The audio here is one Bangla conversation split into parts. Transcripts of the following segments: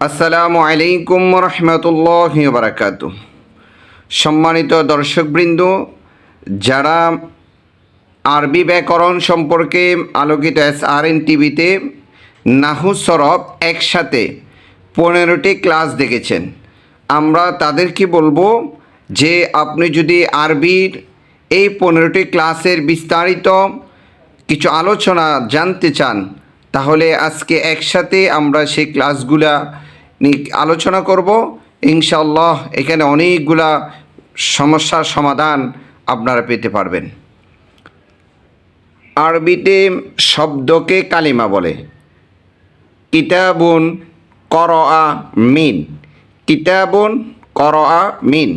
আসসালামু আলাইকুম রহমতুল্লাহি ওয়া বারাকাতুহু। সম্মানিত দর্শকবৃন্দ, যারা আরবি ব্যাকরণ সম্পর্কে আলোকিত SRN টিভিতে নাহু সরফ একসাথে 15টি ক্লাস দেখেছেন, আমরা তাদেরকে বলবো যে আপনি যদি আরবির এই 15টি ক্লাসের বিস্তারিত কিছু আলোচনা জানতে চান, তাহলে আজকে একসাথে আমরা সেই ক্লাসগুলা নিয়ে আলোচনা করব। ইনশাআল্লাহ এখানে অনেকগুলা সমস্যার সমাধান আপনারা পেতে পারবেন। আরবিতে শব্দকে কালিমা বলে। কিতাবুন করআ মিন, কিতাবুন করআ মিন।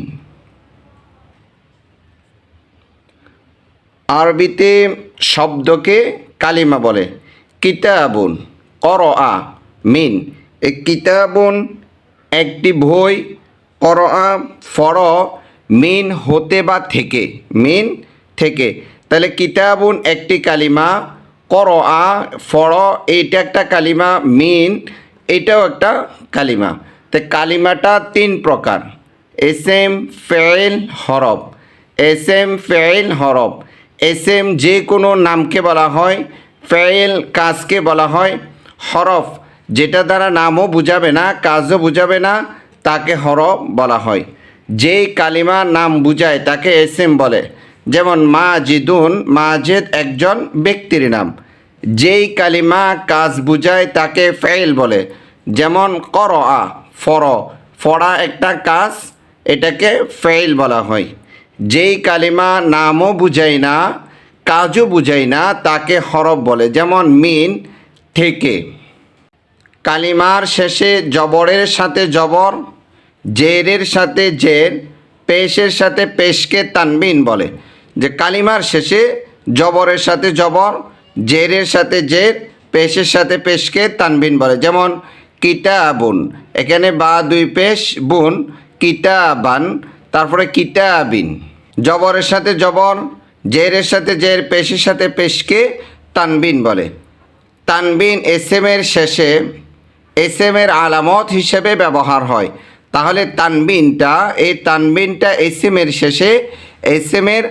আরবিতে শব্দকে কালিমা বলে। কিতাবুন করআ মিন, এই কিতাবুন একটি বই, করআ ফর, মিন হতে বা থেকে, মিন থেকে। তাহলে কিতাবুন একটি কালিমা, করআ ফর এইটা একটা কালিমা, মিন এটাও একটা কালিমা। তো কালিমাটা 3 প্রকার: এসেম, ফেইল, হরফ। এসেম, ফেইল, হরফ। এসেম যে কোনো নামকে বলা হয়, ফেইল কাজকে বলা হয়, হরফ যেটা দ্বারা নামও বুঝাবে না কাজও বুঝাবে না তাকে হরফ বলা হয়। যেই কালিমা নাম বুঝায় তাকে এসেম বলে। যেমন মাজিদুন, মাজেদ একজন ব্যক্তির নাম। যেই কালিমা কাজ বুঝায় তাকে ফেইল বলে। যেমন করআ ফর, ফড়া একটা কাজ, এটাকে ফেইল বলা হয়। যেই কালিমা নামও বুঝায় না কাজও বুঝায় না তাকে হরফ বলে। যেমন মিন থেকে। কালিমার শেষে জবরের সাথে জবর, জেরের সাথে জের, পেশের সাথে পেশকে তানবিন বলে। যে কালিমার শেষে জবরের সাথে জবর, জেরের সাথে জের, পেশের সাথে পেশকে তানবিন বলে। যেমন কিতাবুন, এখানে বা 2 পেশ, বুন, কিতাবান, তারপরে কিতাবিন। জবরের সাথে জবর, জেরের সাথে জের, পেশের সাথে পেশকে তানবিন বলে। তানবিন এসেমের শেষে এসেমের আলামত হিসেবে ব্যবহার হয়। তাহলে তানবিনটা, এই তানবিনটা এসেমের শেষে এসেমের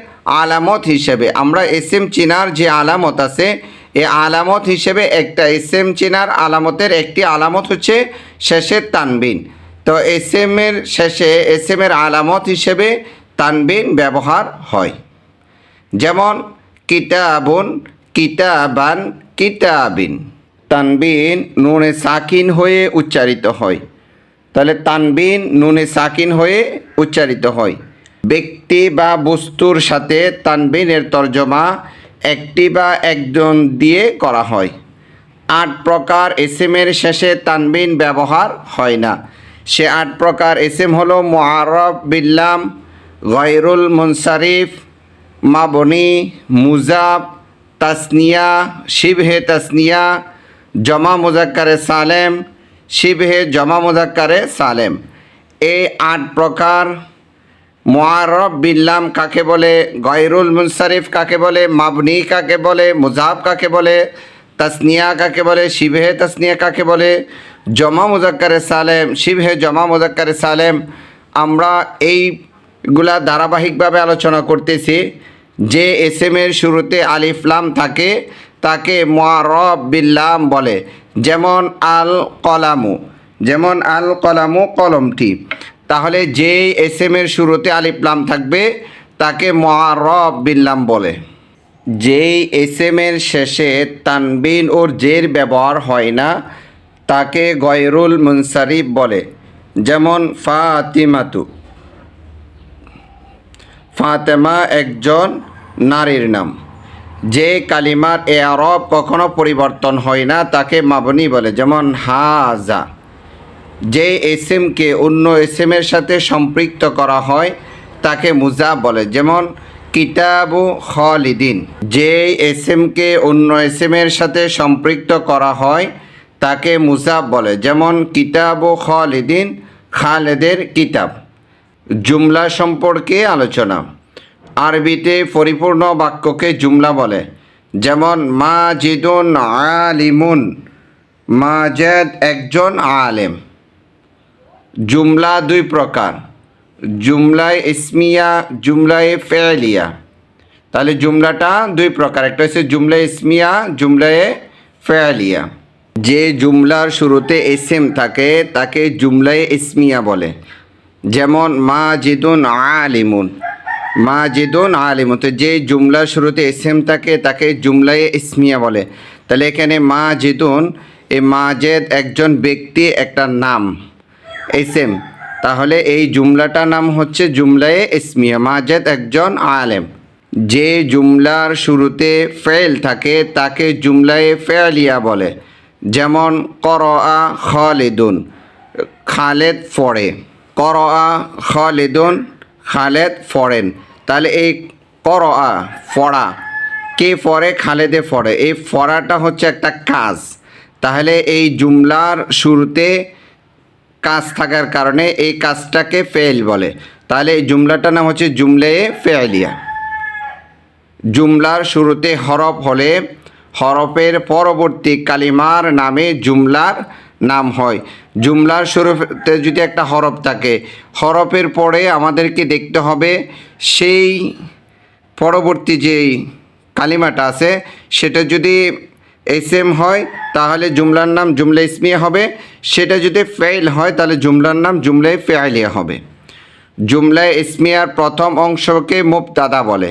আলামত হিসেবে, আমরা এসেম চিনার যে আলামত আছে এই আলামত হিসেবে একটা এসেম চিনার আলামতের একটি আলামত হচ্ছে শেষের তানবিন। তো এসেমের শেষে এসেমের আলামত হিসেবে তানবিন ব্যবহার হয়। যেমন কিতাবুন, কিতাবান, কিতাবিন। তানবিন নুনে সাকিন হয়ে উচ্চারিত হয়। তাহলে তানবিন নুনে সাকিন হয়ে উচ্চারিত হয়। ব্যক্তি বা বস্তুর সাথে তানবিনের তর্জমা একটি বা একজন দিয়ে করা হয়। 8 প্রকার এসেমের শেষে তানবিন ব্যবহার হয় না। সে 8 প্রকার এসেম হলো মুআররফ বিল্লাম, গায়রুল মুনসারিফ, মাবনি, মুজাব, তাসনিয়া, শিবহে তাসনিয়া, জমা মুজাক্কারে সালেম, শিবহে জমা মুজাক্কারে সালেম। এই 8 প্রকার। মুআররফ বিল্লাম কাকে বলে, গায়রুল মুনসারিফ কাকে বলে, মাবনি কাকে বলে, মুজাব কাকে বলে, তাসনিয়া কাকে বলে, শিবহে তাসনিয়া কাকে বলে, জমা মুজাক্কারে সালেম, শিবহে জমা মুজাক্কারে সালেম। আমরা এইগুলা ধারাবাহিকভাবে আলোচনা করতেছি। যে এসেমের শুরুতে আলিফ লাম থাকে তাকে মুআররফ বিল্লাম বলে। যেমন আল কলামু, যেমন আল কলামু কলমটি। তাহলে যেই এসেমের শুরুতে আলিফ লাম থাকবে তাকে মুআররফ বিল্লাম বলে। যেই এসেমের শেষে তানবিন ও জের ব্যবহার হয় না তাকে গায়রুল মুনসারিফ বলে। যেমন ফাতিমাতু, ফাতেমা একজন নারীর নাম। যে কালিমার এআরব কখনো পরিবর্তন হয় না তাকে মাবনি বলে। যেমন হাজা। যে এসেমকে অন্য এসেমের সাথে সম্পৃক্ত করা হয় তাকে মুজাব বলে। যেমন কিতাবু খালিদিন। যে এসেমকে অন্য এসেমের সাথে সম্পৃক্ত করা হয় তাকে মুজাব বলে। যেমন কিতাবু খালিদিন, খালেদের কিতাব। জুমলা সম্পর্কে আলোচনা। আরবিতে পরিপূর্ণ বাক্যকে জুমলা বলে। যেমন মাজিদুন আলিমুন, মাজেদ একজন আলেম। জুমলা দুই প্রকার, জুমলায় ইসমিয়া, জুমলায় ফেলিয়া। তাহলে জুমলাটা দুই প্রকার, একটা হচ্ছে জুমলায় ইসমিয়া, জুমলায় ফেলিয়া। যে জুমলার শুরুতে এসএম থাকে তাকে জুমলায় ইসমিয়া বলে। যেমন মাজিদুন আলিমুন, মাজিদুন আলিমুন। তো যে জুমলার শুরুতে এসএম থাকে তাকে জুমলায় ইসমিয়া বলে। তাহলে এখানে মাজিদুন, এই মাজেদ একজন ব্যক্তি, একটা নাম, এসএম। তাহলে এই জুমলাটার নাম হচ্ছে জুমলায়ে ইসমিয়া, মাজেদ একজন আলেম। যে জুমলার শুরুতে ফেল থাকে তাকে জুমলায়ে ফেলিয়া বলে। যেমন করআ খালিদুন, খালেদ পড়ে। করআ খালিদুন, খালেদ পড়েন। তাহলে এই করআ পড়া, কে পড়ে? খালেদে পড়ে। এই পড়াটা হচ্ছে একটা কাজ। তাহলে এই জুমলার শুরুতে কাজ থাকার কারণে এই কাজটাকে ফেল বলে। তাহলে এই জুমলাটার নাম হচ্ছে জুমলায়ে ফেলিয়া। জুমলার শুরুতে হরফ হলে হরফের পরবর্তী কালিমার নামে জুমলার নাম হয়। জুমলার শুরুতে যদি একটা হরফ থাকে, হরফের পরে আমাদেরকে দেখতে হবে সেই পরবর্তী যেই কালিমাটা আছে সেটা যদি এসএম হয় তাহলে জুমলার নাম জুমলা ইসমিয়া হবে। সেটা যদি ফেইল হয় তাহলে জুমলার নাম জুমলায়ে ফেইলিয়া হবে। জুমলায়ে ইসমিয়ার প্রথম অংশকে মুবতাদা বলে।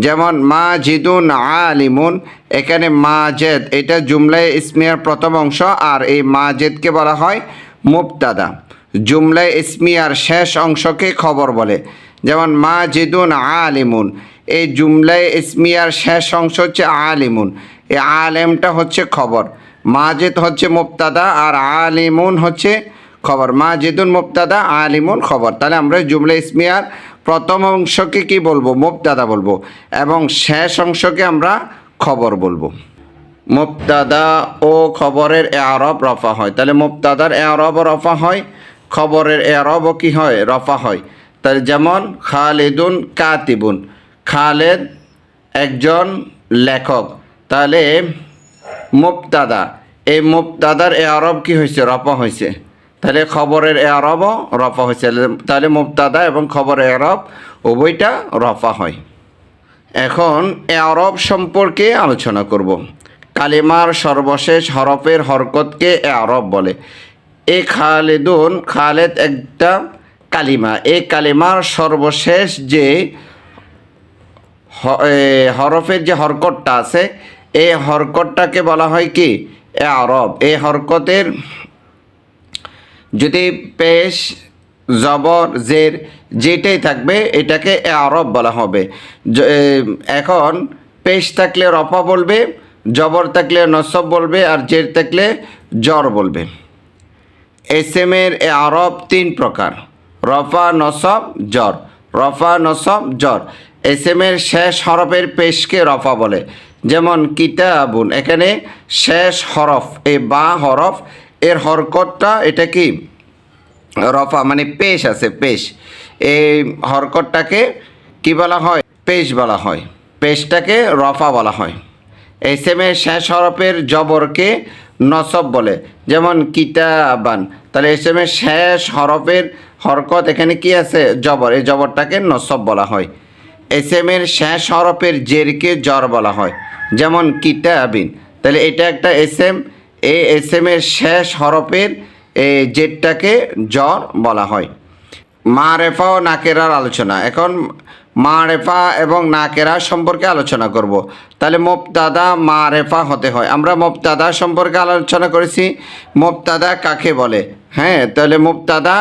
যেমন মাজিদুন আলিমুন, এখানে মাজেদ এটা জুমলায়ে ইসমিয়ার প্রথম অংশ, আর এই মাজেদকে বলা হয় মুবতাদা। জুমলায়ে ইসমিয়ার শেষ অংশকে খবর বলে। যেমন মাজিদুন আলিমুন, এই জুমলায়ে ইসমিয়ার শেষ অংশ হচ্ছে আলিমুন, এই আলেমটা হচ্ছে খবর। মাজেদ হচ্ছে মুবতাদা আর আলিমুন হচ্ছে খবর। মাজিদুন মুবতাদা, আলিমুন খবর। তাহলে আমরা জুমলা ইসমিয়ার প্রথম অংশকে কি বলবো? মুবতাদা বলবো, এবং শেষ অংশকে আমরা খবর বলবো। মুবতাদা ও খবরের এআরব রফা হয়। তাহলে মুবতাদার এআরবও রফা হয়, খবরের এআরবও কি হয়? রফা হয়। তাহলে যেমন খালিদুন কাতিবুন, খালেদ একজন লেখক। তাহলে মুবতাদা, এই মুবতাদার এআরব কি হয়েছে? রফা হয়েছে। তাহলে খবরের এআরবও রফা হয়েছে। তাহলে মুবতাদা এবং খবরের এআরব উভয়টা রফা হয়। এখন এআরব সম্পর্কে আলোচনা করব। কালিমার সর্বশেষ হরফের হরকতকে এআরব বলে। এ খালিদুন, খালেদ একটা কালিমা। এই কালিমার সর্বশেষ যে হরফের যে হরকতটা আছে এই হরকতটাকে বলা হয় কি? এআরব। এই হরকতের যদি পেশ, জবর, জের যেটাই থাকবে এটাকে এআরব বলা হবে। এখন পেশ থাকলে রফা বলবে, জবর থাকলে নসব বলবে, আর জের থাকলে জর বলবে। এসএমের এআরব তিন প্রকার: রফা, নসব, জর। রফা, নসব, জর। এসএমের শেষ হরফের পেশকে রফা বলে। যেমন কিতাবুন, এখানে শেষ হরফ, এই বা হরফ, এর হরকতটা এটা কি? রফা, মানে পেশ আছে, পেশ। এই হরকতটাকে কি বলা হয়? পেশ বলা হয়। পেশটাকে রফা বলা হয়। এসএমের শেষ হরফের জবরকে নসব বলে। যেমন কিতাবান, তাহলে এসএমের শেষ হরফের হরকত এখানে কি আছে? জবর। এই জবরটাকে নসব বলা হয়। এসএমের শেষ হরফের জেরকে জর বলা হয়। যেমন কিতাবিন, তাহলে এটা একটা এসএম। এই এসএমের শেষ হরফের জেরটাকে জর বলা হয়। মারেফা ও নাকেরার আলোচনা। এখন মারেফা এবং নাকেরা সম্পর্কে আলোচনা করব। তাহলে মুবতাদা মারেফা হতে হয়। আমরা মুবতাদা সম্পর্কে আলোচনা করেছি, মুবতাদা কাকে বলে। হ্যাঁ, তাহলে মুবতাদা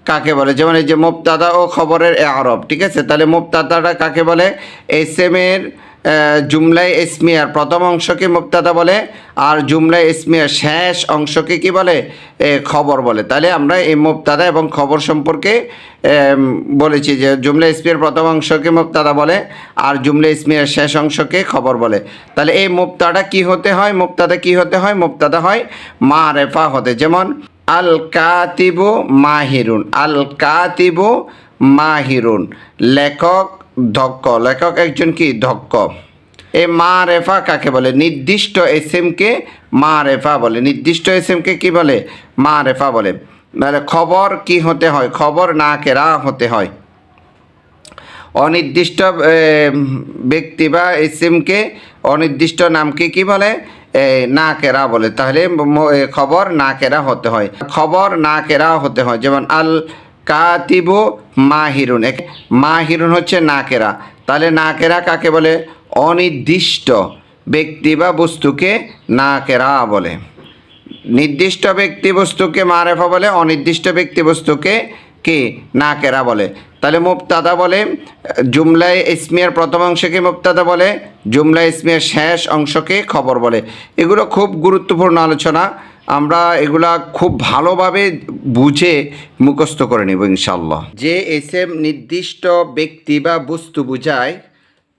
কাকে বলে? যেমন এই যে মুবতাদা ও খবরের এআরব, ঠিক আছে। তাহলে মুবতাদাটা কাকে বলে? এসএমের জুমলায় ইসমিয়ার প্রথম অংশকে মুবতাদা বলে, আর জুমলায় ইসমিয়ার শেষ অংশকে কি বলে? খবর বলে। তাহলে আমরা এই মুবতাদা এবং খবর সম্পর্কে বলেছি যে জুমলা ইসমিয়ার প্রথম অংশকে মুবতাদা বলে, আর জুমলা ইসমিয়ার শেষ অংশকে খবর বলে। তাহলে এই মুবতাদা কি হতে হয়? মুবতাদা কি হতে হয়? মুবতাদা হয় মারেফা হতে। যেমন আল কাতিবু মাহিরুন, আল কাতিবু মাহিরুন, লেখক দক্ষ। লেখক একজন কি? দক্ষ। এই মারেফা কাকে বলে? নির্দিষ্ট এসএমকে মারেফা বলে। নির্দিষ্ট এসএমকে কি বলে? মারেফা বলে। মানে খবর কি হতে হয়, খবর নাকেরা হতে হয়। অনির্দিষ্ট ব্যক্তি বা ইসিমকে, অনির্দিষ্ট নামকে কি বলে, নাকেরা বলে। তাহলে খবর নাকেরা হতে হয়, খবর নাকেরা হতে হয়। যেমন আল কাতিবু মাহিরুন, মাহিরুন হচ্ছে নাকেরা। তাহলে নাকেরা কাকে বলে? অনির্দিষ্ট ব্যক্তি বা বস্তুকে নাকেরা বলে। নির্দিষ্ট ব্যক্তি বস্তুকে মারেফা বলে, অনির্দিষ্ট ব্যক্তি বস্তুকে কি নাকেরা বলে। তাহলে মুবতাদা বলে, জুমলায় ইসমিয়ার প্রথম অংশকে মুবতাদা বলে, জুমলায় ইসমিয়ার শেষ অংশকে খবর বলে। এগুলো খুব গুরুত্বপূর্ণ আলোচনা, আমরা এগুলা খুব ভালোভাবে বুঝে মুখস্থ করে নেব ইনশাল্লাহ। যে এসএম নির্দিষ্ট ব্যক্তি বা বস্তু বুঝায়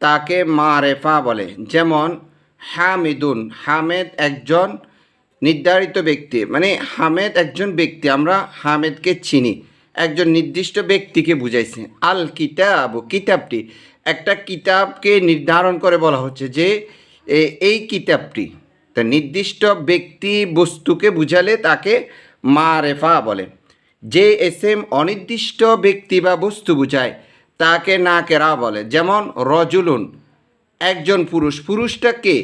তাকে মারেফা বলে। যেমন হামিদুন, হামেদ একজন নির্ধারিত ব্যক্তি, মানে হামেদ একজন ব্যক্তি, আমরা হামেদকে চিনি, একজন নির্দিষ্ট ব্যক্তিকে বুঝাইছে। আল কিতাব, কিতাবটি, একটা কিতাবকে নির্ধারণ করে বলা হচ্ছে যে এই কিতাবটি, তা নির্দিষ্ট ব্যক্তি বস্তুকে বুঝালে তাকে মারেফা বলে। যে এসএম অনির্দিষ্ট ব্যক্তি বা বস্তু বুঝায় তাকে নাকেরা বলে। যেমন রজুলুন, একজন পুরুষ, পুরুষটা কে?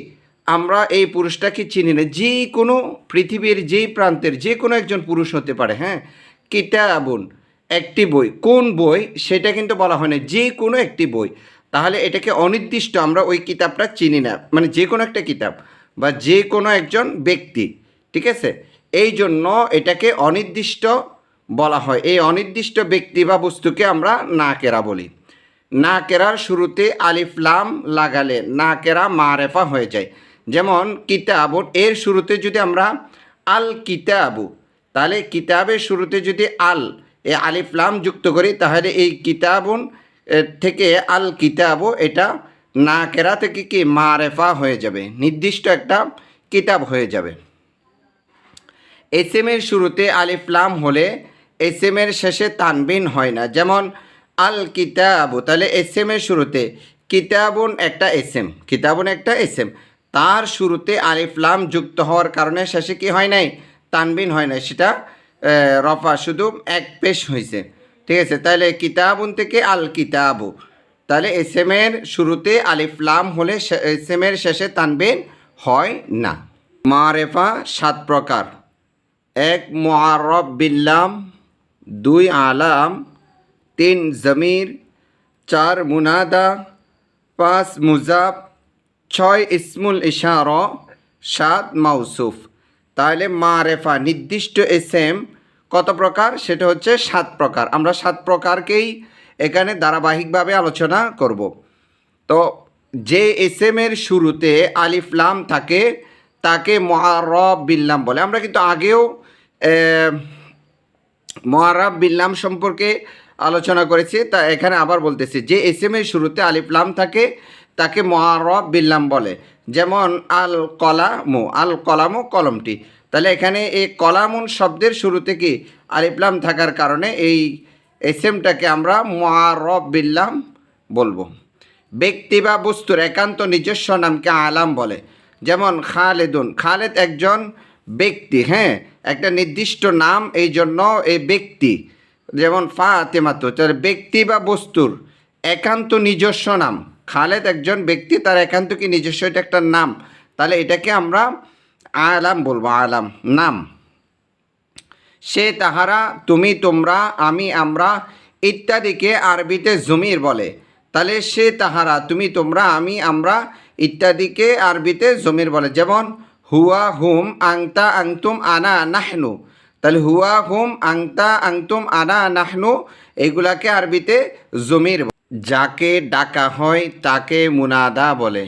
আমরা এই পুরুষটাকে চিনি না, যে কোনো পৃথিবীর যেই প্রান্তের যে কোনো একজন পুরুষ হতে পারে। হ্যাঁ, কিতাবুন, একটি বই, কোন বই সেটা কিন্তু বলা হয় না, যে কোনো একটি বই। তাহলে এটাকে অনির্দিষ্ট, আমরা ওই কিতাবটা চিনি না, মানে যে কোনো একটা কিতাব বা যে কোনো একজন ব্যক্তি, ঠিক আছে? এই জন্য এটাকে অনির্দিষ্ট বলা হয়। এই অনির্দিষ্ট ব্যক্তি বা বস্তুকে আমরা নাকেরা বলি। নাকেরার শুরুতে আলিফ লাম লাগালে নাকেরা মারেফা হয়ে যায়। যেমন কিতাব, এর শুরুতে যদি আমরা আল কিতাবু, তাহলে কিতাবের শুরুতে যদি আল এ আলিফ লাম যুক্ত করি তাহলে এই কিতাবুন থেকে আল কিতাবু, এটা নাকেরা থেকে কি মারেফা হয়ে যাবে, নির্দিষ্ট একটা কিতাব হয়ে যাবে। এসএমের শুরুতে আলিফ লাম হলে এসএমের শেষে তানবিন হয় না। যেমন আল কিতাবু, তাহলে এসএমের শুরুতে কিতাবুন একটা এসএম, কিতাবুন একটা এসএম, তার শুরুতে আলিফ লাম যুক্ত হওয়ার কারণে শেষে কি হয় নাই, তানবিন হয় নাই, সেটা রফা, শুধু এক পেশ হয়েছে, ঠিক আছে? তাহলে কিতাবুন থেকে আল কিতাবু, তাহলে এসএমের শুরুতে আলিফ লাম হলে এসএমের শেষে তানবিন হয় না। মারেফা 7 প্রকার। 1 মুআররাব বিল্লাম, 2 আলাম, 3 জমির, 4 মুনাদা, 5 মুজাব, 6 ইসমুল ইশারা, 7 মাউসুফ। তাহলে মারেফা নির্দিষ্ট এসএম কত প্রকার? সেটা হচ্ছে 7 প্রকার। আমরা 7 প্রকারকেই এখানে ধারাবাহিকভাবে আলোচনা করব। তো যে এসএমের শুরুতে আলিফ লাম থাকে তাকে মুআররাব বিল্লাম বলে। আমরা কিন্তু আগেও মুআররাব বিল্লাম সম্পর্কে আলোচনা করেছি, তা এখানে আবার বলতেছি, যে এসএমের শুরুতে আলিফ লাম থাকে তাকে মুআররাব বিল্লাম বলে। যেমন আল কলামু, আল কলামু কলমটি, তাহলে এখানে এই কলামুন শব্দের শুরুতে কি আলিফ লাম থাকার কারণে এই এসএমটাকে আমরা মুআররাব বিল্লাম বলবো। ব্যক্তি বা বস্তুর একান্ত নিজস্ব নামকে আলাম বলে। যেমন খালেদুন, খালেদ একজন ব্যক্তি, হ্যাঁ, একটা নির্দিষ্ট নাম, এই জন্য এই ব্যক্তি। যেমন ফাতেমাতু, তাহলে ব্যক্তি বা বস্তুর একান্ত নিজস্ব নাম। খালেদ একজন ব্যক্তি, তার একান্ত কি নিজস্ব, এটা একটা নাম, তাহলে এটাকে আমরা আলাম বলবো, আলাম নাম। সে তাহারা, তুমি তোমরা, আমি আমরা ইত্যাদিকে আরবিতে জমির বলে। তাহলে সে তাহারা, তুমি তোমরা, আমি আমরা ইত্যাদিকে আরবিতে জমির বলে। যেমন হুয়া হুম, আংতা আংতুম, আনা নাহনু, তাহলে হুয়া হুম, আংতা আংতুম, আনা নাহনু, এগুলাকে আরবিতে জমির। যাকে ডাকা হয় তাকে মুনাদা বলে।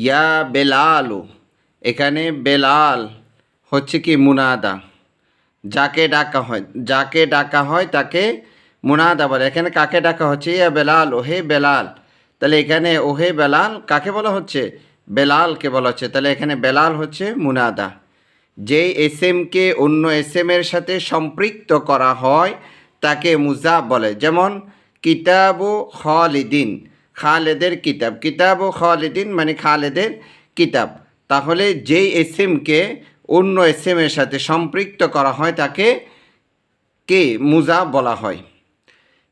ইয়া বেলালু, এখানে বেলাল হচ্ছে কি মুনাদা। যাকে ডাকা হয় তাকে মুনাদা বলে। এখানে কাকে ডাকা হচ্ছে? ইয়া বেলাল, ওহে বেলাল। তাহলে এখানে ওহে বেলাল কাকে বলা হচ্ছে? বেলালকে বলা হচ্ছে। তাহলে এখানে বেলাল হচ্ছে মুনাদা। যেই এসএমকে অন্য এসএমের সাথে সম্পৃক্ত করা হয় তাকে মুজাব বলে। যেমন কিতাবু খালিদিন, খালেদের কিতাব, কিতাবু খালিদিন মানে খালেদের কিতাব। তাহলে যেই এসএমকে অন্য এসএমের সাথে সম্পৃক্ত করা হয় তাকে কে মুজাফ বলা হয়।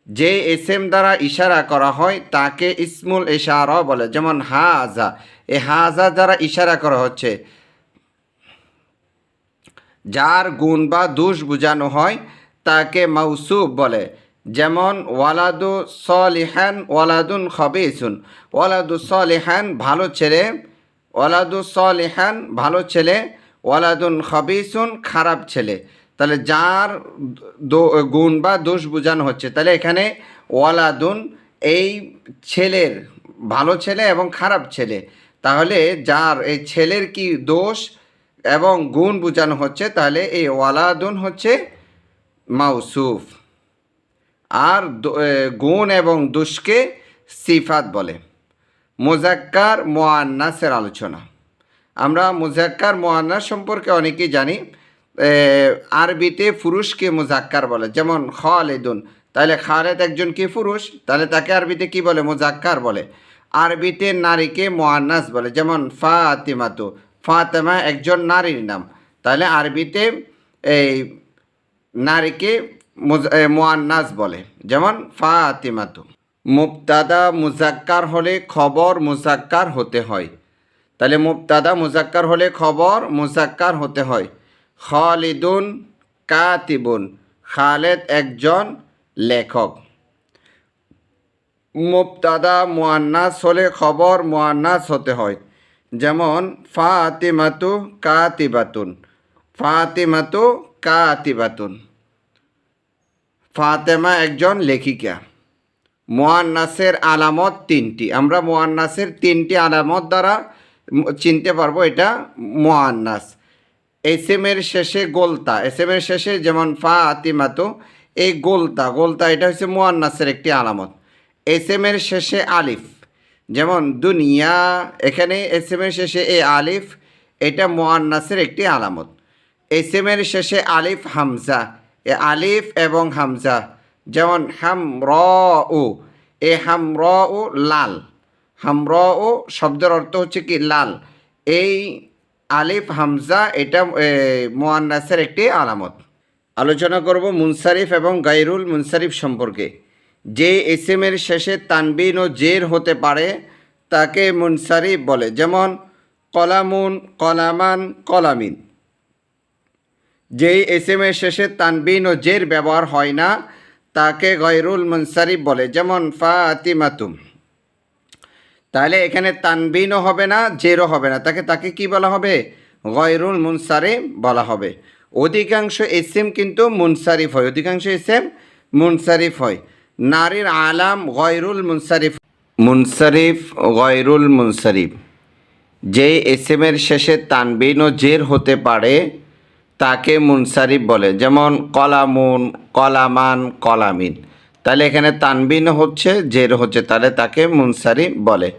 যে এসএম দ্বারা ইশারা করা হয় তাকে ইসমুল ইশারা বলে, যেমন হাজা, এই হাজা দ্বারা ইশারা করা হচ্ছে। যার গুণ বা দোষ বোঝানো হয় তাকে মাউসুফ বলে, যেমন ওয়ালাদু সলিহান ওয়ালাদুন খবিসুন। ওয়ালাদু সলিহান ভালো ছেলে, ওয়ালাদু সলিহান ভালো ছেলে, ওয়ালাদুন খবিসুন খারাপ ছেলে। তাহলে যার গুণ বা দোষ বোঝানো হচ্ছে, তাহলে এখানে ওয়ালাদুন এই ছেলের, ভালো ছেলে এবং খারাপ ছেলে। তাহলে যার এই ছেলের কি দোষ এবং গুণ বোঝানো হচ্ছে, তাহলে এই ওয়ালাদুন হচ্ছে মাউসুফ। আর গুণ এবং দোষকে সিফাত বলে। মুজাক্কার মুআন্নাসের আলোচনা। আমরা মুজাক্কার মুআন্নাস সম্পর্কে অনেকেই জানি। আরবিতে পুরুষকে মুজাক্কার বলে, যেমন খালিদুন, তাহলে খালেদ একজন কি পুরুষ, তাহলে তাকে আরবিতে কি বলে, মুজাক্কার বলে। আরবিতে নারীকে মুআন্নাস বলে, যেমন ফাতিমাতু, ফাতেমা একজন নারীর নাম, তাহলে আরবিতে এই নারীকে মুআন্নাস বলে, যেমন ফাতিমাতু। মুবতাদা মুজাক্কার হলে খবর মুজাক্কার হতে হয়, তাহলে মুবতাদা মুজাক্কার হলে খবর মুজাক্কার হতে হয়। খালিদুন কাতিবুন, খালেদ একজন লেখক। মুবতাদা মুআন্নাস হলে খবর মুআন্নাস হতে হয়, যেমন ফাতিমাতু কাতিবাতুন, ফাতিমাতু কাতিবাতুন, ফাতেমা একজন লেখিকা। মুআন্নাসের আলামত তিনটি। আমরা মুআন্নাসের তিনটি আলামত দ্বারা চিনতে পারবো এটা মুআন্নাস। এসএমের শেষে গোলতা, এসএমের শেষে যেমন ফাতিমাতু, এই গোলতা এটা হচ্ছে মুআন্নাসের একটি আলামত। এসএমের শেষে আলিফ, যেমন দুনিয়া, এখানে এসএমের শেষে এ আলিফ, এটা মুআন্নাসের একটি আলামত। এসএমের শেষে আলিফ হামজা, এ আলিফ এবং হামজা, যেমন হামরাউ, এ হামরাউ লাল, হামরাউ শব্দের অর্থ হচ্ছে কি লাল, এই আলিফ হামজা এটা মুআন্নাসের একটি আলামত। আলোচনা করব মুনসারিফ এবং গায়রুল মুনসারিফ সম্পর্কে। যে এসএমের শেষে তানবিন ও জের হতে পারে তাকে মুনসারিফ বলে, যেমন কলামুন, কলামান, কলামিন। যেই এসএমের শেষে তানবিন ও জের ব্যবহার হয় না তাকে গায়রুল মুনসারিফ বলে, যেমন ফাতিমাতুম। তাহলে এখানে তানবিনও হবে না, জেরও হবে না, তাকে কি বলা হবে, গায়রুল মুনসারিফ বলা হবে। অধিকাংশ এসএম কিন্তু মুনসারিফ হয়, অধিকাংশ এসএম মুনসারিফ হয়। নারীর আলাম গায়রুল মুনসারিফ। মুনসারিফ গায়রুল মুনসারিফ, যে এসএমের শেষে তানবিন ও জের হতে পারে তাকে মুনসারিফ বলে, যেমন কলামুন, কলামান, কলামিন। তাহলে এখানে তানবিন হচ্ছে, জের হচ্ছে, তাহলে তাকে মুনসারিফ বলে।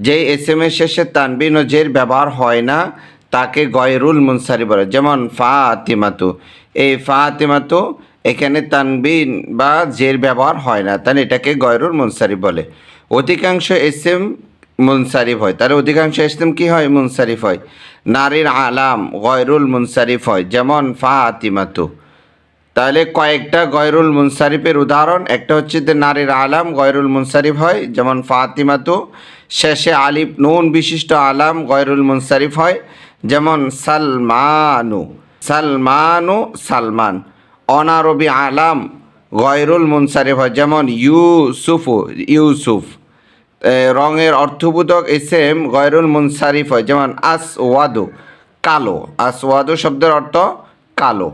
যেই এসএমের শেষে তানবিন ও জের ব্যবহার হয় না তাকে গায়রুল মুনসারিফ বলে, যেমন ফাতিমাতু, এই ফাতিমাতু এখানে তানবিন বা জের ব্যবহার হয় না, তাহলে এটাকে গায়রুল মুনসারিফ বলে। অধিকাংশ এসএম মুনসারিফ হয়, তাহলে অধিকাংশ এসএম কি হয়, মুনসারিফ হয়। নারীর আলাম গায়রুল মুনসারিফ হয়, যেমন ফাতিমাতু। তাহলে কয়েকটা গায়রুল মুনসারিফের উদাহরণ, একটা হচ্ছে যে নারীর আলাম গায়রুল মুনসারিফ হয়, যেমন ফাতিমাতু। শেষে আলিফ নুন বিশিষ্ট আলাম গায়রুল মুনসারিফ হয়, যেমন সালমানু, সালমানু, সালমান। অনারবি আলাম গায়রুল মুনসারিফ হয়, যেমন ইউসুফু, ইউসুফ। রঙের অর্থবোধক এসএম গায়রুল মুনসারিফ হয়, যেমন আসওয়াদু, কালো, আসওয়াদু শব্দের অর্থ কালো।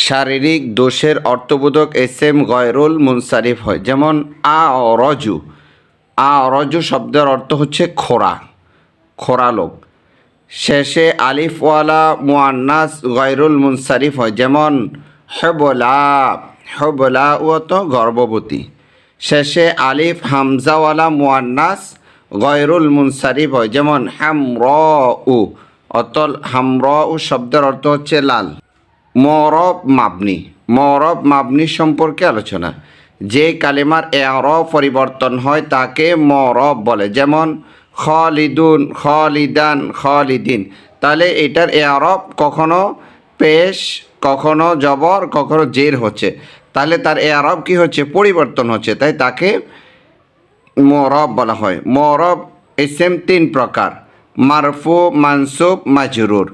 শারীরিক দোষের অর্থবোধক এসএম গায়রুল মুনসারিফ হয়, যেমন আরজু, আরজু শব্দের অর্থ হচ্ছে খোড়া, খোড়া লোক। শেষে আলিফওয়ালা মুআন্নাস গায়রুল মুনসারিফ হয়, যেমন হবলা, হবলা ও তো গর্ভবতী। শেষে আলিফ হামজাওয়ালা মুআন্নাস গায়রুল মুনসারিফ হয়, যেমন হামরাউ, অতল হামরাউ শব্দের অর্থ হচ্ছে লাল। মরব মাবনি, মরব মাবনি সম্পর্কে আলোচনা। যে কালিমার এরব পরিবর্তন হয় তাকে মরব বলে, যেমন খালিদুন, খালিদান, খালিদিন। তাহলে এটার এরব কখনো পেশ, কখনো জবর, কখনো জের হচ্ছে, তাহলে তার এআরব কি হচ্ছে? পরিবর্তন হচ্ছে, তাই তাকে মুআরব বলা হয়। মুআরব ইসম তিন প্রকার: মারফু, মানসুব, মাজরুর।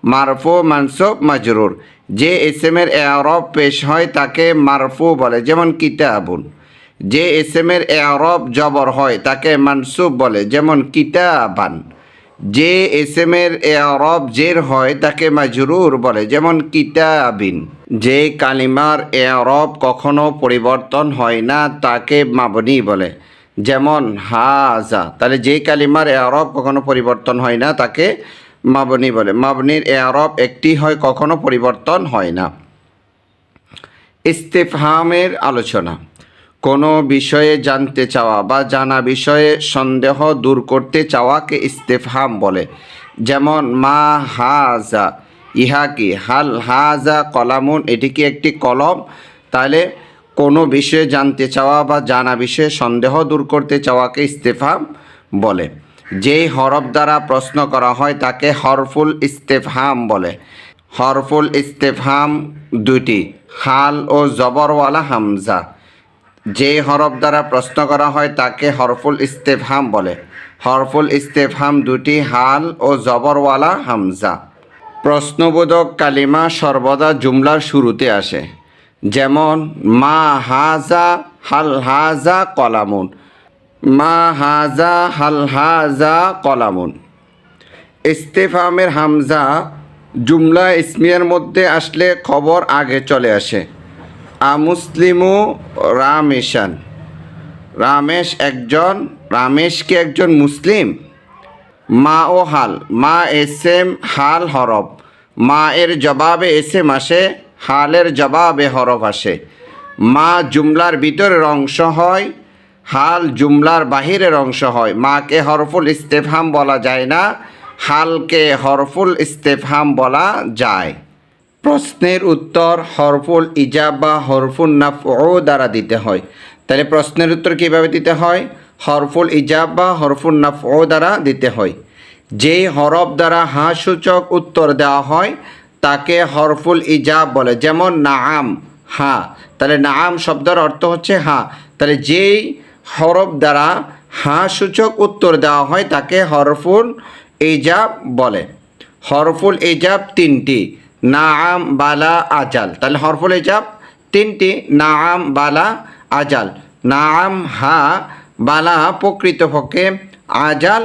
মারফু, মানসুব, মাজরুর। যে ইসমের এআরব পেশ হয় তাকে মারফু বলে, যেমন কিতাবুন। যে ইসমের এআরব জবর হয় তাকে মানসুব বলে, যেমন কিতাবান। যে ইসমের এআরব জের হয় তাকে মাজরুর বলে, যেমন কিতাবিন। যে কালিমার এআরব কখনো পরিবর্তন হয় না তাকে মাবনি বলে, যেমন হাজা। তাহলে যে কালিমার এআরব কখনো পরিবর্তন হয় না তাকে মাবনি বলে। মাবনির এআরব একটি হয়, কখনো পরিবর্তন হয় না। ইস্তেফহামের আলোচনা: কোনো বিষয়ে জানতে চাওয়া বা জানা বিষয়ে সন্দেহ দূর করতে চাওয়াকে ইস্তেফহাম বলে, যেমন মা হাজা, ইহা কি? হাল হাজা কলামুন, এটি কি একটি কলম? তাহলে কোনো বিষয়ে জানতে চাওয়া বা জানা বিষয়ে সন্দেহ দূর করতে চাওয়াকে ইস্তেফহাম বলে। যেই হরফ দ্বারা প্রশ্ন করা হয় তাকে হরফুল ইস্তেফহাম বলে। হরফুল ইস্তেফহাম দুটি: হাল ও জবরওয়ালা হামজা। যে হরফ দ্বারা প্রশ্ন করা হয় তাকে হরফুল ইস্তেফহাম বলে। হরফুল ইস্তেফহাম দুটি: হাল ও জবরওয়ালা হামজা। প্রশ্নবোধক কালিমা সর্বদা জুমলার শুরুতে আসে, যেমন মা হাজা হাল হাজা কলামুন। মা হাজা হাল হাজা কলামুন। ইস্তেফহামের হামজা জুমলা ইসমিয়ার মধ্যে আসলে খবর আগে চলে আসে। আমুসলিমু রামেশান, রামেশ একজন, রামেশ কি একজন মুসলিম? মা ও হাল, মা এসেম, হাল হরফ। মা এর জবাবে এসেম আসে, হালের জবাবে হরফ আসে। মা জুমলার ভিতরের অংশ হয়, হাল জুমলার বাহিরের অংশ হয়। মাকে হরফুল ইস্তেফহাম বলা যায় না, হালকে হরফুল ইস্তেফহাম বলা যায়। প্রশ্নের উত্তর হরফুল ইজাব বা হরফুল নাফউ দ্বারা দিতে হয়। তাহলে প্রশ্নের উত্তর কীভাবে দিতে হয়? হরফুল ইজাব বা হরফুল নাফউ দ্বারা দিতে হয়। যেই হরফ দ্বারা হা সূচক উত্তর দেওয়া হয় তাকে হরফুল ইজাব বলে, যেমন নাআম, হা। তাহলে নাআম শব্দের অর্থ হচ্ছে হা। তাহলে যেই হরফ দ্বারা হা সূচক উত্তর দেওয়া হয় তাকে হরফুল ইজাব বলে। হরফুল ইজাব তিনটি: নাআম, বালা, আজাল। তাহলে হরফুল ইজাব তিনটি: নাআম, বালা, আজাল। নাআম হা, বালা প্রকৃতপক্ষে, আজাল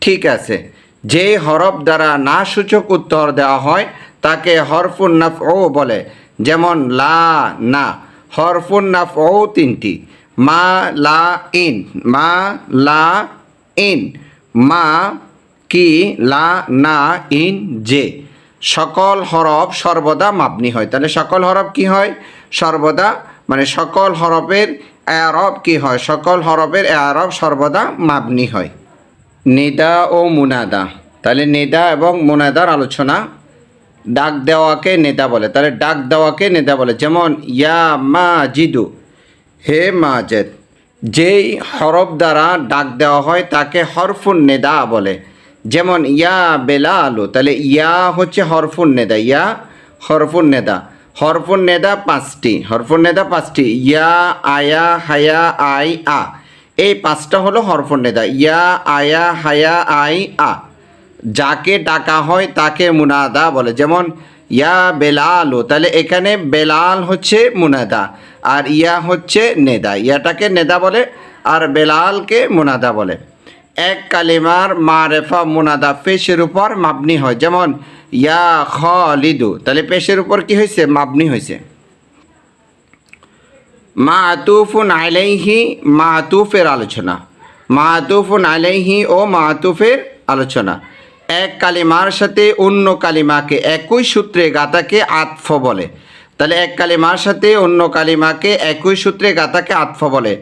ঠিক আছে। যে হরফ দ্বারা না সূচক উত্তর দেওয়া হয় তাকে হরফুন নাফউ বলে, যেমন লা, না। হরফুন নাফউ তিনটি: মা, লা, ইন। মা, লা, ইন। মা কি, লা, না, ইন, যে। সকল হরফ সর্বদা মাবনি হয়। তাহলে সকল হরফ কি হয়? সর্বদা, মানে সকল হরফের এআরব কি হয়? সকল হরফের এআরব সর্বদা মাবনি হয়। নিদা ও মুনাদা। তাহলে নিদা এবং মুনাদার আলোচনা। ডাক দেওয়াকে নেদা বলে। তাহলে ডাক দেওয়াকে নেদা বলে, যেমন ইয়া মাজিদু, হে মাজেদ। যেই হরফ দ্বারা ডাক দেওয়া হয় তাকে হরফুন নেদা বলে, যেমন ইয়া বেলালু। তাহলে ইয়া হচ্ছে হরফুন নেদা, ইয়া হরফুন নেদা। হরফুন নেদা পাঁচটি, হরফুন নেদা পাঁচটি: ইয়া, আয়া, হায়া, আই, আ। এই পাঁচটা হলো হরফুন নেদা: ইয়া, আয়া, হায়া, আই, আ। যাকে ডাকা হয় তাকে মুনাদা বলে, যেমন ইয়া বেলালু। তাহলে এখানে বেলাল হচ্ছে মুনাদা আর ইয়া হচ্ছে নেদা। ইয়াটাকে নেদা বলে আর বেলালকে মুনাদা বলে। এক কালিমার মারেফা মুনাদা পেশের উপর মাবনি হয়, যেমন ইয়া খালিদু। তাহলে পেশের উপর কি হয়েছে? মাবনি হয়েছে। মাতুফুন আলাইহি, মাতুফের আলোচনা। মাতুফুন আলাইহি ও মাতুফের আলোচনা। এক কালিমার সাথে অন্য কালিমাকে একই সূত্রে গাতাকে আতফ বলে। তাহলে এক কালিমার সাথে অন্য কালিমাকে একই সূত্রে গাতাকে আতফ বলে।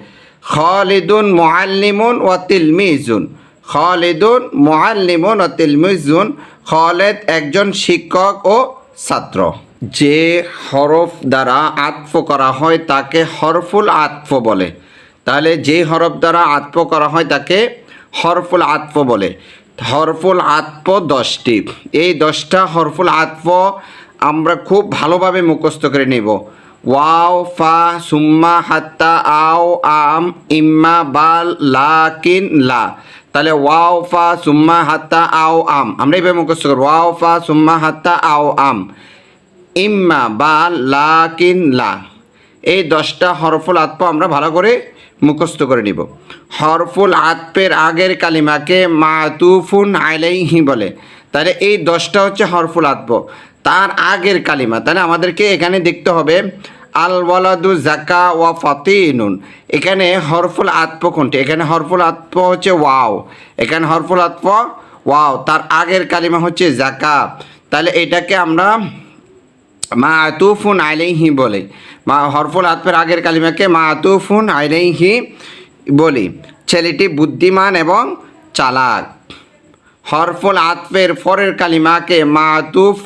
খালিদুন মুআল্লিমুন ওয়া তিলমিজুন। খালিদুন মুআল্লিমুন ওয়া তিলমিজুন। খালেদ একজন শিক্ষক ও ছাত্র। যে হরফ দ্বারা আতফ করা হয় তাকে হরফুল আতফ বলে। তাহলে যে হরফ দ্বারা আতফ করা হয় তাকে হরফুল আতফ বলে। হরফুল আতফ 10টি। এই 10টা হরফুল আতফ আমরা খুব ভালোভাবে মুখস্থ করে নেব। ওয়াও ফা সুম্মা হাত্তা আও আম ইম্মা বাল লাকিন লা। তাহলে ওয়াও ফা সুম্মা হাত্তা আও আম আমরা এইভাবে মুখস্থ করব। ওয়াও ফা সুম্মা হাত্তা আও আম ইম্মা বাল লাকিন লা। এই 10টা হরফুল আতফ আমরা ভালো করে মুখস্থ করে নিব। হরফুল আতফের আগের কালিমাকে মাতুফুন আলাইহি বলে। তাহলে এই 10টা হচ্ছে হরফুল আতফ, তার আগের কালিমা। তাহলে আমাদেরকে এখানে দেখতে হবে আল ওয়ালাদু জাকা ওয়া ফাতিনুন। এখানে হরফুল আতফ কোনটি? এখানে হরফুল আতফ হচ্ছে ওয়াও। এখানে হরফুল আতফ ওয়াও, তার আগের কালিমা হচ্ছে জাকা। তাহলে এটাকে আমরা মাতুফুন আলাইহি বলে। হরফুল আতফের আগের কালিমাকে মাতুফুন আলাইহি বলি। ছেলেটি বুদ্ধিমান এবং চালাক। হরফুল আতফের পরের কালিমাকে মাতুফ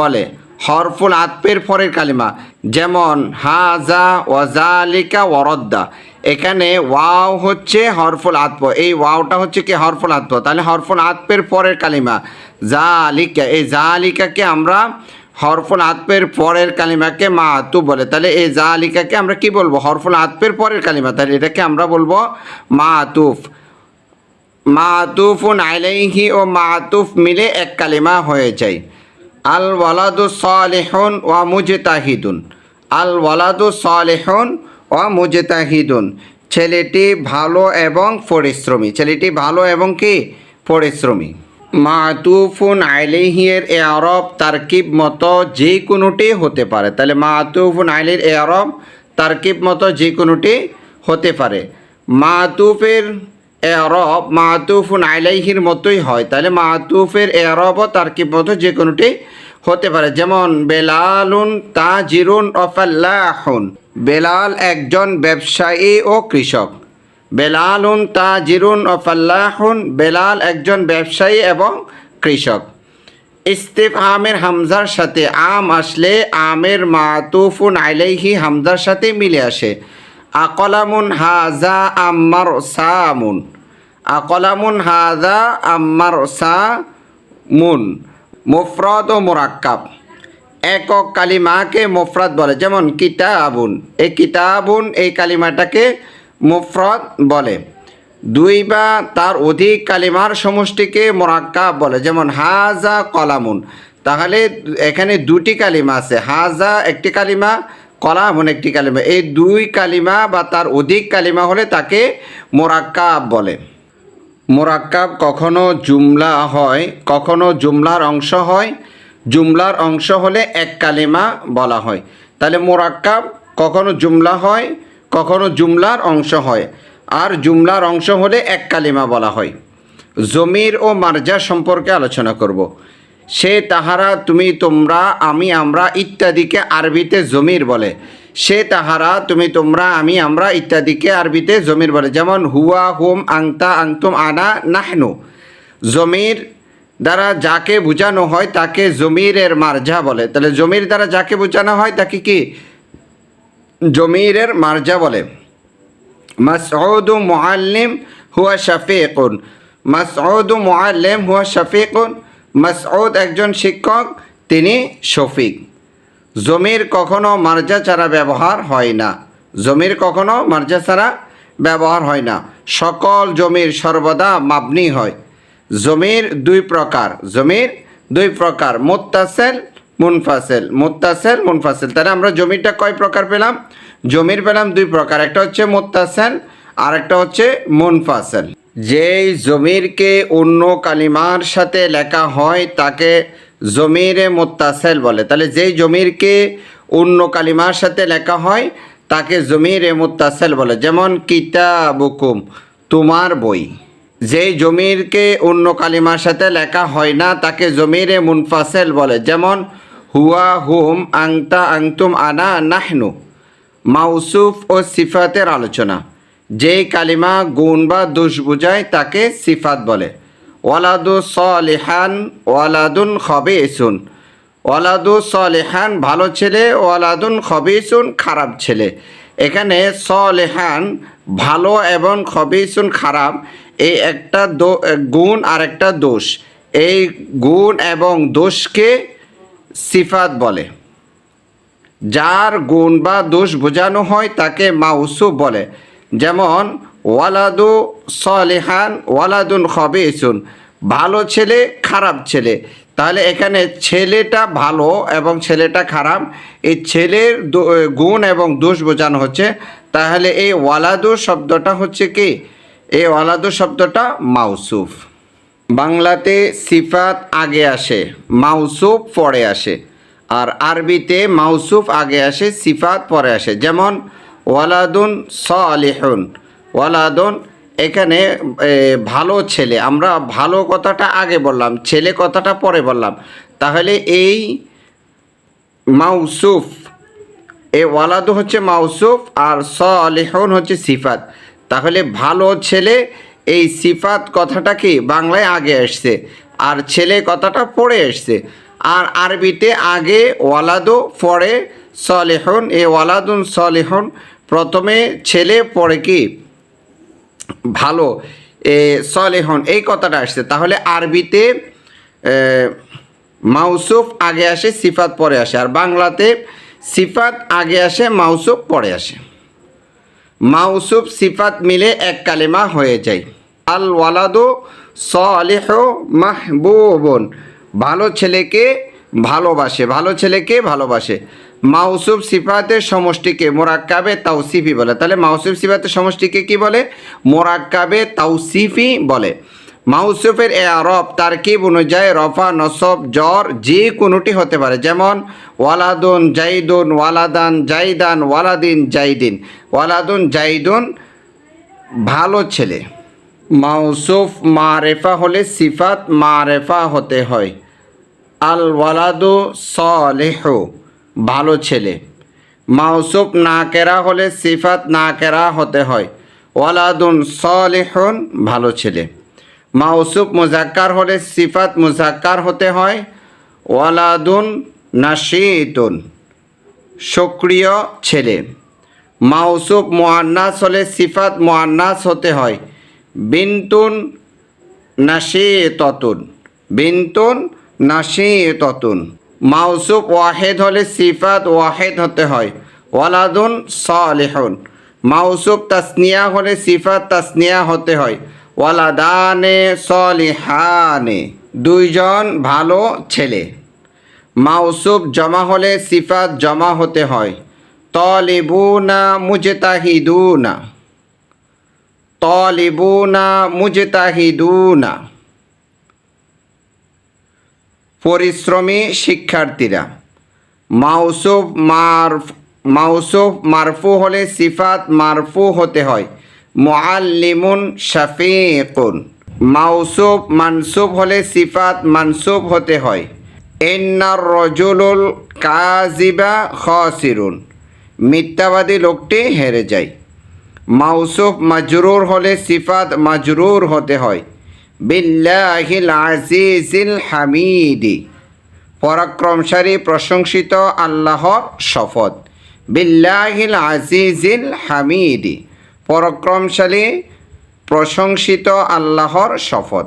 বলে। হরফুল আতফের পরের কালিমা যেমন হাজা ওয়াজালিকা ওয়ারদ্দা। এখানে ওয়াও হচ্ছে হরফুল আতফ, এই ওয়াওটা হচ্ছে কি হরফুল আতফ। তাহলে হরফুল আতফের পরের কালিমা জালিকা, এই জালিকাকে আমরা হরফুল আতফের পরের কালিমাকে মাতুফ বলে। তাহলে এই জালিকাকে আমরা কি বলবো? হরফুল আতফের পরের কালিমা, তাহলে এটাকে আমরা বলবো মাতুফ। মাতুফুন আলাইহি ও মাতুফ মিলে এক কালিমা হয়ে যায়। আল ওয়ালাদু সালিহুন ওয়া মুজতাহিদুন। আল ওয়ালাদু সালিহুন ওয়া মুজতাহিদুন। ছেলেটি ভালো এবং পরিশ্রমী। ছেলেটি ভালো এবং কি পরিশ্রমী। মাতুফুন আলাইহি এর ইআরাব তারকিব মতো যে কোনোটি হতে পারে। তাহলে মাতুফুন আলাইহির ইআরাব তারকিব মতো যে কোনোটি হতে পারে। মাতুফের ইআরাব মাতুফুন আলাইহির মতোই হয়। তাহলে মাতুফের ইআরাবও তারকিব মতো যে কোনোটি হতে পারে। যেমন বেলালুন তাজিরুন ও ফাল্লাহুন। বেলাল একজন ব্যবসায়ী ও কৃষক। বেলালুন তাজিরুন ও ফাল্লাহুন, বেলাল একজন ব্যবসায়ী এবং কৃষক। ইস্তিফহামের হামজার সাথে আম আসলে আমের মাতুফুন আলাইহি হামজার সাথে মিলে আসে। আকলামুন হাজা আম্মার সামুন। আকলামুন হাজা আম্মার সামুন। মুফরদ ও মুরাক্কাব। একক কালিমাকে মুফরদ বলে। যেমন কিতাবুন, এই কিতাবুন এই কালিমাটাকে মুফরদ বলে। দুই বা তার অধিক কালিমার সমষ্টিকে মুরাক্কাব বলে। যেমন হাজা কলামুন। তাহলে এখানে দুটি কালিমা আছে, হাজা একটি কালিমা, কলামুন একটি কালিমা। এই দুই কালিমা বা তার অধিক কালিমা হলে তাকে মুরাক্কাব বলে। মুরাক্কাব কখনো জুমলা হয়, কখনো জুমলার অংশ হয়। জুমলার অংশ হলে এক কালিমা বলা হয়। তাহলে মুরাক্কাব কখনো জুমলা হয়, কখনো জুমলার অংশ হয়, আর জুমলার অংশ হলে এক কালিমা বলা হয়। জমির ও মারজা সম্পর্কে আলোচনা করব। সে, তাহারা, তুমি, তোমরা, আমি, আমরা ইত্যাদিকে আরবিতে জমির বলে। সে, তাহারা, তুমি, তোমরা, আমি, আমরা ইত্যাদিকে আরবিতে জমির বলে। যেমন হুয়া, হুম, আংতা, আংতুম, আনা, নাহনু। জমির দ্বারা যাকে বোঝানো হয় তাকে জমিরের মারজা বলে। তাহলে জমির দ্বারা যাকে বোঝানো হয় তাকে কি জমিরের মারজা বলে। মাসউদ মুআল্লিম হুয়া শাফিকুন। মাসউদ মুআল্লিম হুয়া শাফিকুন। মাসউদ একজন শিক্ষক, তিনি শফিক। জমির কখনো মারজা ছাড়া ব্যবহার হয় না। জমির কখনো মারজা ছাড়া ব্যবহার হয় না। সকল জমির সর্বদা মাবনি হয়। জমির দুই প্রকার। জমির দুই প্রকার, মুত্তাসিল, মুনফাসিল। মুত্তাসিল, মুনফাসিল। তাহলে আমরা জমিরটা কয় প্রকার পেলাম? জমির পেলাম দুই প্রকার, একটা হচ্ছে মুত্তাসিল আর একটা হচ্ছে মুনফাসিল। যেই জমিরকে অন্য কালিমার সাথে লেখা হয় তাকে জমিরে মুত্তাসিল বলে। তাহলে যেই জমিরকে অন্য কালিমার সাথে লেখা হয় তাকে জমিরে মুত্তাসিল বলে। যেমন কিতাবুকুম, তোমার বই। যেই জমিরকে অন্য কালিমার সাথে লেখা হয় না তাকে জমিরে মুনফাসিল বলে। যেমন হুয়া, হুম, আংতা, আংতুম, আনা, নাহনু। মাউসুফ ও সিফাতের আলোচনা। যেই কালিমা গুণ বা দোষ বোঝায় তাকে সিফাত বলে। ওয়ালাদু সলিহান ওয়ালাদুন খবিসুন। ওয়ালাদু সলিহান ভালো ছেলে, ওয়ালাদুন খবিসুন খারাপ ছেলে। এখানে সলিহান ভালো এবং খবিসুন খারাপ, এই একটা গুণ আর একটা দোষ। এই গুণ এবং দোষকে সিফাত বলে। যার গুণ বা দোষ বোঝানো হয় তাকে মাউসুফ বলে। যেমন ওয়ালাদু সলিহান ওয়ালাদুন খবিসুন, ভালো ছেলে খারাপ ছেলে। তাহলে এখানে ছেলেটা ভালো এবং ছেলেটা খারাপ, এই ছেলের গুণ এবং দোষ বোঝানো হচ্ছে। তাহলে এই ওয়ালাদু শব্দটা হচ্ছে কি, এই ওয়ালাদু শব্দটা মাউসুফ। বাংলাতে সিফাত আগে আসে, মাউসুফ পরে আসে। আর আরবিতে মাউসুফ আগে আসে, সিফাত পরে আসে। যেমন ওয়ালাদুন সলিহুন, ওয়ালাদুন এখানে ভালো ছেলে, আমরা ভালো কথাটা আগে বললাম, ছেলে কথাটা পরে বললাম। তাহলে এই মাউসুফ, এই ওয়ালাদু হচ্ছে মাউসুফ আর সলিহুন হচ্ছে সিফাত। তাহলে ভালো ছেলে, এই সিফাত কথাটা কি বাংলায় আগে আসছে আর ছেলে কথাটা পরে আসছে। আর আরবিতে আগে ওয়ালাদু পরে সলিহুন, এই ওয়ালাদুন সলিহুন, প্রথমে ছেলে পরে কি ভালো, সলিহুন এই কথাটা আসছে। তাহলে আরবিতে মাউসুফ আগে আসে, সিফাত পরে আসে। আর বাংলাতে সিফাত আগে আসে, মাউসুফ পরে আসে। মাউসুফ সিফাত মিলে এক কালেমা হয়ে যায়। আল ওয়ালাদু সলিহু মাহবুবুন, ভালো ছেলেকে ভালোবাসে, ভালো ছেলেকে ভালোবাসে। মাউসুফ সিফাতের সমষ্টিকে মোরাক্কাবে তাওসিফি বলে। তাহলে মাউসুফ সিফাতের সমষ্টিকে কি বলে? মোরাক্কাবে তাওসিফি বলে। মাউসুফের এআরব তারকিব অনুযায়ী রফা, নসব, জর যে কোনোটি হতে পারে। যেমন ওয়ালাদুন জাইদুন, ওয়ালাদান জাইদান, ওয়ালাদিন জাইদিন। ওয়ালাদুন জাইদুন ভালো ছেলে। মাউসুফ মারেফা হলে সিফাত মারেফা হতে হয়। আল ওয়ালাদু সলিহু ভালো ছেলে। মাউসুফ নাকেরা হলে সিফাত নাকেরা হতে হয়। ওয়ালাদুন সলিহুন ভালো ছেলে। মাউসুফ মুজাক্কার হলে সিফাত মুজাক্কার হতে হয়। ওয়ালাদুন নাশীতুন সক্রিয় ছেলে। মাউসুফ মুআন্নাস হলে সিফাত মুআন্নাস হতে হয়। বিনতুন নাশীতাতুন, বিনতুন নাশীতাতুন। মাউসুফ ওয়াহেদ হলে সিফাত ওয়াহেদ হতে হয়। ওয়ালাদুন সলিহুন। মাউসুফ তাসনিয়া হলে সিফাত তাসনিয়া হতে হয়। ওয়ালাদানে সলিহানে দুইজন ভালো ছেলে। মাউসুফ জমা হলে সিফাত জমা হতে হয়। তলিবুনা মুজতাহিদুনা, তলিবুনা মুজতাহিদুনা পরিশ্রমী শিক্ষার্থীরা। মাউসুফ মারফু হলে সিফাত মারফু হতে হয়। মুআল্লিমুন শাফিকুন। মাউসুফ মানসুব হলে সিফাত মানসুব হতে হয়। ইন্নার রজুলুল কাযিবা খাসিরুন মিথ্যাবাদী লোকটি হেরে যায়। মাউসুফ মাজরুর হলে সিফাত মাজরুর হতে হয়। বিল্লাহিল আজিজিল হামিদি পরাক্রমশালী প্রশংসিত আল্লাহর শপথ। বিল্লাহিল আজিজিল হামিদি পরাক্রমশালী প্রশংসিত আল্লাহর শপথ।